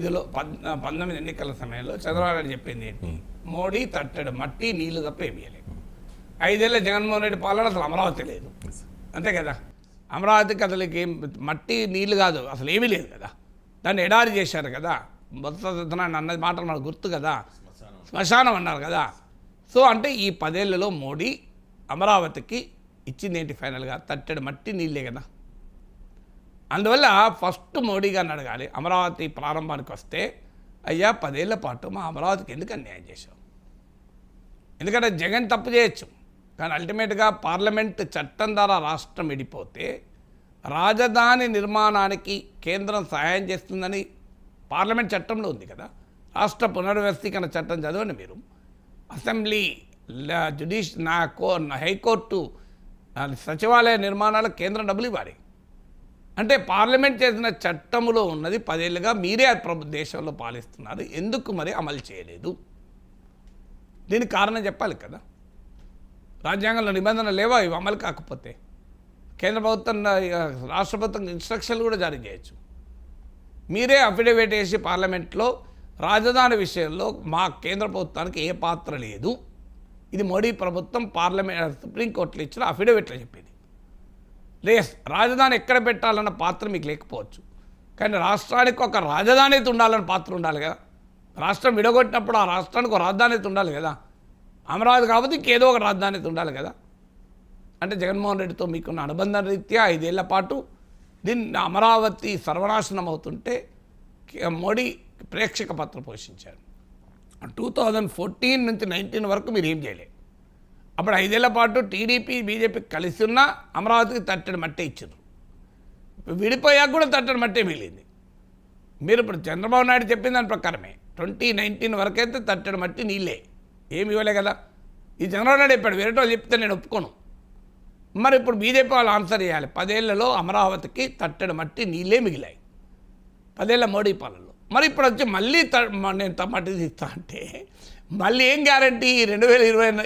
ఇదిలో 19 ఎన్నికల సమయంలో చంద్రబాబు నాయుడు చెప్పింది ఏంటి? మోడీ తట్టడు మట్టి నీళ్లు తప్ప ఏమీ లేదు. 5 ఏళ్ళ జగన్మోహన్ రెడ్డి పాలన అసలు అమరావతి లేదు, అంతే కదా. అమరావతికి అసలు మట్టి నీళ్లు కాదు, అసలు ఏమీ లేదు కదా. దాన్ని ఎడారి చేశారు కదా. మొత్తం అన్నది మాటలు మనకు గుర్తు కదా, శ్మశానం అన్నారు కదా. సో అంటే ఈ 10 ఏళ్లలో మోడీ అమరావతికి ఇచ్చింది ఏంటి? ఫైనల్గా తట్టడు మట్టి నీళ్ళే కదా. అందువల్ల ఫస్ట్ మోడీ గారిని అడగాలి. అమరావతి ప్రారంభానికి వస్తే, అయ్యా 10 ఏళ్ల పాటు మా అమరావతికి ఎందుకు అన్యాయం చేశావు? ఎందుకంటే జగన్ తప్పు చేయొచ్చు, కానీ అల్టిమేట్గా పార్లమెంట్ చట్టం ద్వారా రాష్ట్రం విడిపోతే రాజధాని నిర్మాణానికి కేంద్రం సహాయం చేస్తుందని పార్లమెంట్ చట్టంలో ఉంది కదా. రాష్ట్ర పునర్వ్యవస్థీకరణ చట్టం చదవండి మీరు. అసెంబ్లీ, హైకోర్టు, సచివాలయ నిర్మాణాలకు కేంద్రం డబ్బులు ఇవ్వాలి. అంటే పార్లమెంట్ చేసిన చట్టములో ఉన్నది 10 ఏళ్ళుగా మీరే దేశంలో పాలిస్తున్నారు, ఎందుకు మరి అమలు చేయలేదు? దీనికి కారణం చెప్పాలి కదా. రాజ్యాంగంలో నిబంధనలు లేవా ఇవి అమలు కాకపోతే? కేంద్ర ప్రభుత్వం, రాష్ట్ర ప్రభుత్వం ఇన్స్ట్రక్షన్లు కూడా జారీ చేయొచ్చు. మీరే అఫిడవిట్ వేసి పార్లమెంట్లో రాజధాని విషయంలో మా కేంద్ర ప్రభుత్వానికి ఏ పాత్ర లేదు, ఇది మోడీ ప్రభుత్వం పార్లమెంట్ సుప్రీంకోర్టులో ఇచ్చిన అఫిడవిట్లో చెప్పింది. రాజధాని ఎక్కడ పెట్టాలన్న పాత్ర మీకు లేకపోవచ్చు, కానీ రాష్ట్రానికి ఒక రాజధాని అయితే ఉండాలన్న పాత్ర ఉండాలి కదా. రాష్ట్రం విడగొట్టినప్పుడు ఆ రాష్ట్రానికి ఒక రాజధాని అయితే ఉండాలి కదా. అమరావతి కాబట్టి ఇంకేదో ఒక రాజధాని అయితే ఉండాలి కదా. అంటే జగన్మోహన్ రెడ్డితో మీకున్న అనుబంధం రీత్యా 5 ఏళ్ల పాటు దీన్ని అమరావతి సర్వనాశనం అవుతుంటే మోడీ ప్రేక్షక పాత్ర పోషించారు. 2014 నుంచి 19 వరకు మీరు ఏం చేయలేదు. అప్పుడు 5 ఏళ్ల పాటు టీడీపీ బీజేపీ కలిసి ఉన్న అమరావతికి తట్టడి మట్టే ఇచ్చారు. విడిపోయాక కూడా తట్టడి మట్టే మిగిలింది. మీరు ఇప్పుడు చంద్రబాబు నాయుడు చెప్పిన దాని ప్రకారమే 2019 వరకు అయితే తట్టడి మట్టి నీళ్ళే, ఏమి ఇవ్వలే కదా. ఈ చంద్రబాబు నాయుడు చెప్పాడు, వేరే వాళ్ళు చెప్తే నేను ఒప్పుకోను. మరి ఇప్పుడు బీజేపీ వాళ్ళు ఆన్సర్ చేయాలి. 10 ఏళ్లలో అమరావతికి తట్టడి మట్టి నీళ్ళే మిగిలాయి 10 ఏళ్ల మోడీ పాలనలో. మరి ఇప్పుడు వచ్చి మళ్ళీ నేను మట్టి తీస్తా అంటే మళ్ళీ ఏం గ్యారంటీ? 2027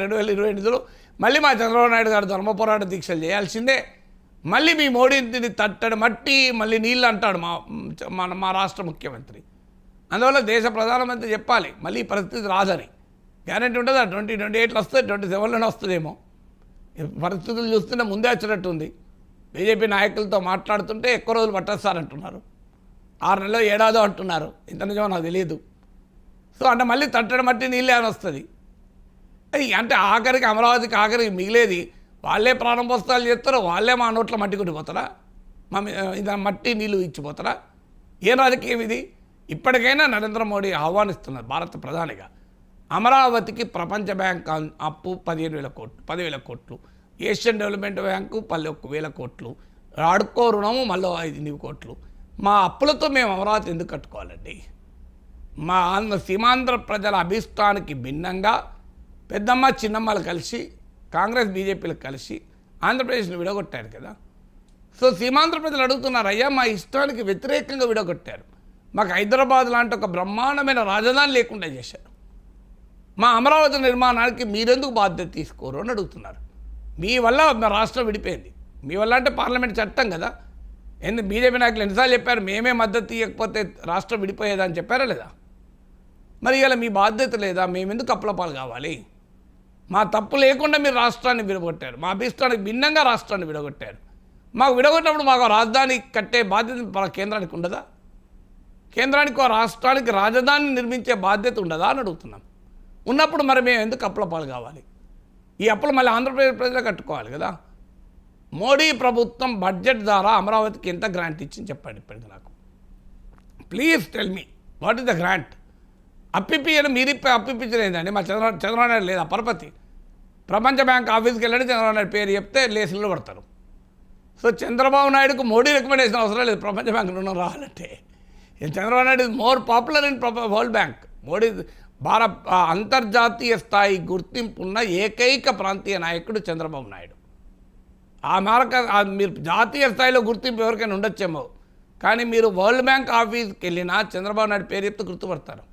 2028లో మళ్ళీ మా చంద్రబాబు నాయుడు గారు ధర్మ పోరాట దీక్షలు చేయాల్సిందే. మళ్ళీ మీ మోడీని తట్టడి మట్టి మళ్ళీ నీళ్ళు అంటాడు మా రాష్ట్ర ముఖ్యమంత్రి. అందువల్ల దేశ ప్రధానమంత్రి చెప్పాలి మళ్ళీ ఈ పరిస్థితి రాదని. గ్యారంటీ ఉంటుందా? 2028లో వస్తుంది, 27లోనే వస్తుందేమో. పరిస్థితులు చూస్తుంటే ముందే వచ్చినట్టు ఉంది. బీజేపీ నాయకులతో మాట్లాడుతుంటే ఎక్కువ రోజులు పట్టేస్తారంటున్నారు, 6 నెలలో ఏడాదో అంటున్నారు. ఇంత నిజమో నాకు తెలియదు. సో అంటే మళ్ళీ తట్టడి మట్టి నీళ్ళే అని వస్తుంది. అంటే ఆఖరికి అమరావతికి ఆఖరికి మిగిలేది వాళ్ళే ప్రారంభోత్సవాలు చేస్తారో, వాళ్ళే మా నోట్ల మట్టి కొట్టిపోతారా, ఇది మట్టి నీళ్ళు ఇచ్చిపోతారా? ఏ రాజకీయం ఇది? ఇప్పటికైనా నరేంద్ర మోడీ ఆహ్వానిస్తున్నారు భారత ప్రధానిగా. అమరావతికి ప్రపంచ బ్యాంక్ అప్పు 10,000 కోట్లు, ఏషియన్ డెవలప్మెంట్ బ్యాంకు 11,000 కోట్లు, అడుక్కో రుణము మళ్ళీ 5,000 కోట్లు. మా అప్పులతో మేము అమరావతి ఎందుకు కట్టుకోవాలండి? మా సీమాంధ్ర ప్రజల అభిష్టానికి భిన్నంగా పెద్దమ్మ చిన్నమ్మలు కలిసి కాంగ్రెస్ బీజేపీలు కలిసి ఆంధ్రప్రదేశ్ని విడగొట్టారు కదా. సో సీమాంధ్ర ప్రజలు అడుగుతున్నారు, అయ్యా మా ఇష్టానికి వ్యతిరేకంగా విడగొట్టారు, మాకు హైదరాబాద్ లాంటి ఒక బ్రహ్మాండమైన రాజధాని లేకుండా చేశారు, మా అమరావతి నిర్మాణానికి మీరెందుకు బాధ్యత తీసుకోరు అని అడుగుతున్నారు. మీ వల్ల మా రాష్ట్రం విడిపోయింది, మీ వల్ల అంటే పార్లమెంట్ చట్టం కదా. బీజేపీ నాయకులు ఎన్నిసార్లు చెప్పారు, మేమే మద్దతు తీయకపోతే రాష్ట్రం విడిపోయేదని చెప్పారా లేదా? మరి ఇలా మీ బాధ్యత లేదా? మేమెందుకు అప్పులపాలు కావాలి? మా తప్పు లేకుండా మీరు రాష్ట్రాన్ని విడగొట్టారు, మా అభిష్టానికి భిన్నంగా రాష్ట్రాన్ని విడగొట్టారు. మాకు విడగొట్టినప్పుడు మాకు రాజధాని కట్టే బాధ్యత కేంద్రానికి ఉండదా? కేంద్రానికి రాష్ట్రానికి రాజధాని నిర్మించే బాధ్యత ఉండదా అని అడుగుతున్నాం. ఉన్నప్పుడు మరి మేము ఎందుకు అప్పులపాలు కావాలి? ఈ అప్పులు మళ్ళీ ఆంధ్రప్రదేశ్ ప్రజలు కట్టుకోవాలి కదా. మోడీ ప్రభుత్వం బడ్జెట్ ద్వారా అమరావతికి ఎంత గ్రాంట్ ఇచ్చింది చెప్పండి ఇప్పటికి నాకు. Please tell me what is the grant? అప్పిప్పియను మీరు అప్పిప్పించలేదండి. మా చంద్రబాబు నాయుడు లేదా పరపతి? ప్రపంచ బ్యాంక్ ఆఫీస్కి వెళ్ళండి, చంద్రబాబు నాయుడు పేరు చెప్తే లేసులు పడతారు. సో చంద్రబాబు నాయుడుకు మోడీ రికమెండేషన్ అవసరం లేదు ప్రపంచ బ్యాంక్ రుణం రావాలంటే. Chandrababu Naidu is more popular in world bank. Modi అంతర్జాతీయ స్థాయి గుర్తింపున్న ఏకైక ప్రాంతీయ నాయకుడు చంద్రబాబు నాయుడు. ఆ మేరకు మీరు జాతీయ స్థాయిలో గుర్తింపు ఎవరికైనా ఉండొచ్చేమో, కానీ మీరు వరల్డ్ బ్యాంక్ ఆఫీస్కి వెళ్ళినా చంద్రబాబు నాయుడు పేరు చెప్తే గుర్తుపడతారు.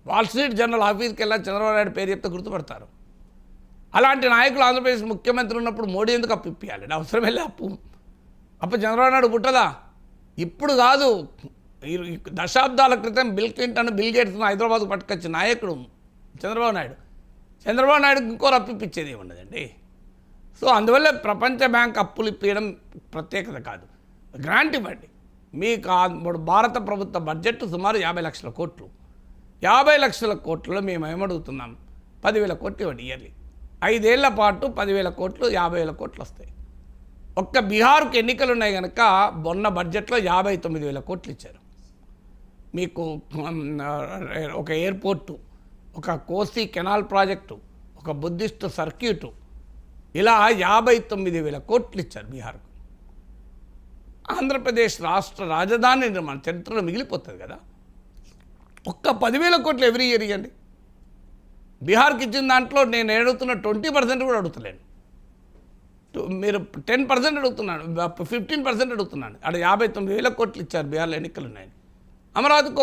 వాల్ స్ట్రీట్ జర్నల్ ఆఫీస్కి వెళ్ళినా చంద్రబాబు నాయుడు పేరు చెప్తే గుర్తుపడతారు. అలాంటి నాయకులు ఆంధ్రప్రదేశ్ ముఖ్యమంత్రి ఉన్నప్పుడు మోడీ ఎందుకు అప్పు ఇప్పించాలి? అవసరం వెళ్ళి అప్పు చంద్రబాబు నాయుడు పుట్టదా? ఇప్పుడు కాదు, ఈ దశాబ్దాల క్రితం బిల్ క్లింటన్ బిల్ గేట్స్ను హైదరాబాద్కు పట్టుకొచ్చిన నాయకుడు చంద్రబాబు నాయుడు. చంద్రబాబు నాయుడుకి ఇంకో అప్పిచ్చేది ఉండదండి. సో అందువల్ల ప్రపంచ బ్యాంక్ అప్పులు ఇప్పించడం ప్రత్యేకత కాదు, గ్రాంట్ ఇవ్వండి. మీకు భారత ప్రభుత్వ బడ్జెట్ సుమారు 50 లక్షల కోట్లు. 50 లక్షల కోట్లలో మేము ఏమడుగుతున్నాం, 10,000 కోట్లు ఇవ్వండి ఇయర్లీ. 5 ఏళ్ల పాటు 10,000 కోట్లు, 50,000 కోట్లు వస్తాయి. ఒక్క బీహార్కు ఎన్నికలు ఉన్నాయి కనుక మొన్న బడ్జెట్లో 59,000 కోట్లు ఇచ్చారు. మీకు ఒక ఎయిర్పోర్టు, ఒక కోసి కెనాల్ ప్రాజెక్టు, ఒక బుద్ధిస్ట్ సర్క్యూటు, ఇలా 59,000 కోట్లు ఇచ్చారు బీహార్కు. ఆంధ్రప్రదేశ్ రాష్ట్ర రాజధాని నిర్మాణ చరిత్రలో మిగిలిపోతుంది కదా. ఒక్క 10,000 కోట్లు ఎవ్రీ ఇయర్ ఇవ్వండి. బీహార్కి ఇచ్చిన దాంట్లో నేను అడుగుతున్న 20% కూడా అడుగుతలేను. మీరు 10% అడుగుతున్నాను, 15% అడుగుతున్నాను. అక్కడ 59,000 కోట్లు ఇచ్చారు బీహార్లో ఎన్నికలు ఉన్నాయని. అమరావతికి